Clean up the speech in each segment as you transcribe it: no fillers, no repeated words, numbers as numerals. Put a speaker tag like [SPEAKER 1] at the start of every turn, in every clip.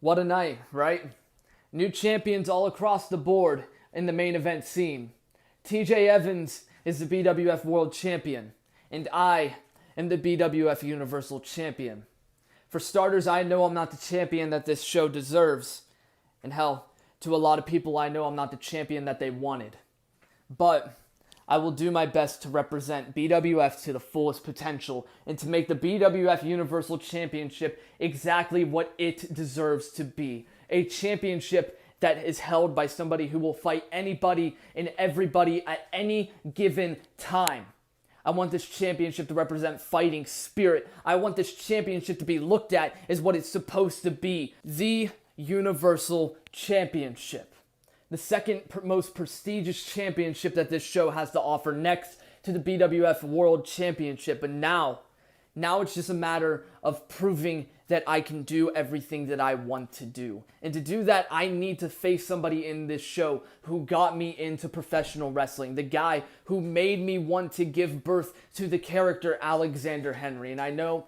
[SPEAKER 1] What a night, right? New champions all across the board in the main event scene. TJ Evans is the BWF World Champion, and I am the BWF Universal Champion. For starters, I know I'm not the champion that this show deserves. And hell, to a lot of people, I know I'm not the champion that they wanted. But I will do my best to represent BWF to the fullest potential and to make the BWF Universal Championship exactly what it deserves to be. A championship that is held by somebody who will fight anybody and everybody at any given time. I want this championship to represent fighting spirit. I want this championship to be looked at as what it's supposed to be. The Universal Championship. The second most prestigious championship that this show has to offer, next to the BWF World Championship. But now it's just a matter of proving that I can do everything that I want to do. And to do that, I need to face somebody in this show who got me into professional wrestling. The guy who made me want to give birth to the character Alexander Henry. And I know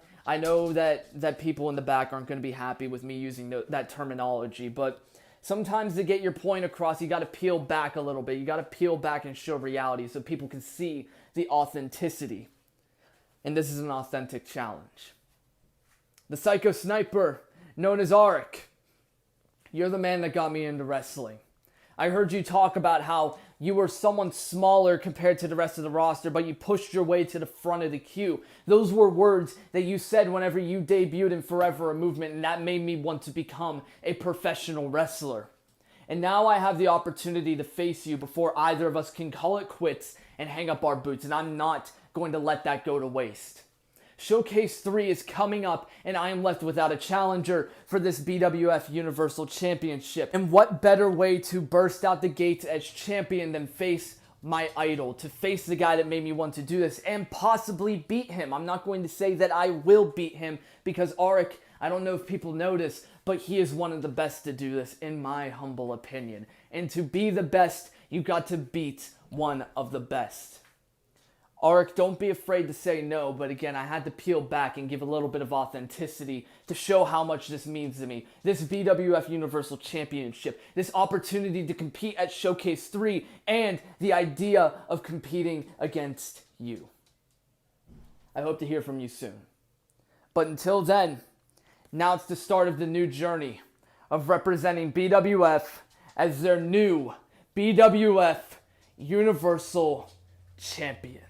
[SPEAKER 1] that people in the back aren't going to be happy with me using that terminology, but sometimes to get your point across, you got to peel back a little bit. You got to peel back and show reality so people can see the authenticity. And this is an authentic challenge. The Psycho Sniper, known as Arik. You're the man that got me into wrestling. I heard you talk about how you were someone smaller compared to the rest of the roster, but you pushed your way to the front of the queue. Those were words that you said whenever you debuted in Forever a Movement, and that made me want to become a professional wrestler. And now I have the opportunity to face you before either of us can call it quits and hang up our boots, and I'm not going to let that go to waste. Showcase 3 is coming up, and I am left without a challenger for this BWF Universal Championship. And what better way to burst out the gates as champion than face my idol, to face the guy that made me want to do this, and possibly beat him. I'm not going to say that I will beat him, because Arik, I don't know if people notice, but he is one of the best to do this, in my humble opinion. And to be the best, you got to beat one of the best. Arik, don't be afraid to say no, but again, I had to peel back and give a little bit of authenticity to show how much this means to me. This BWF Universal Championship, this opportunity to compete at Showcase 3, and the idea of competing against you. I hope to hear from you soon. But until then, now it's the start of the new journey of representing BWF as their new BWF Universal Champion.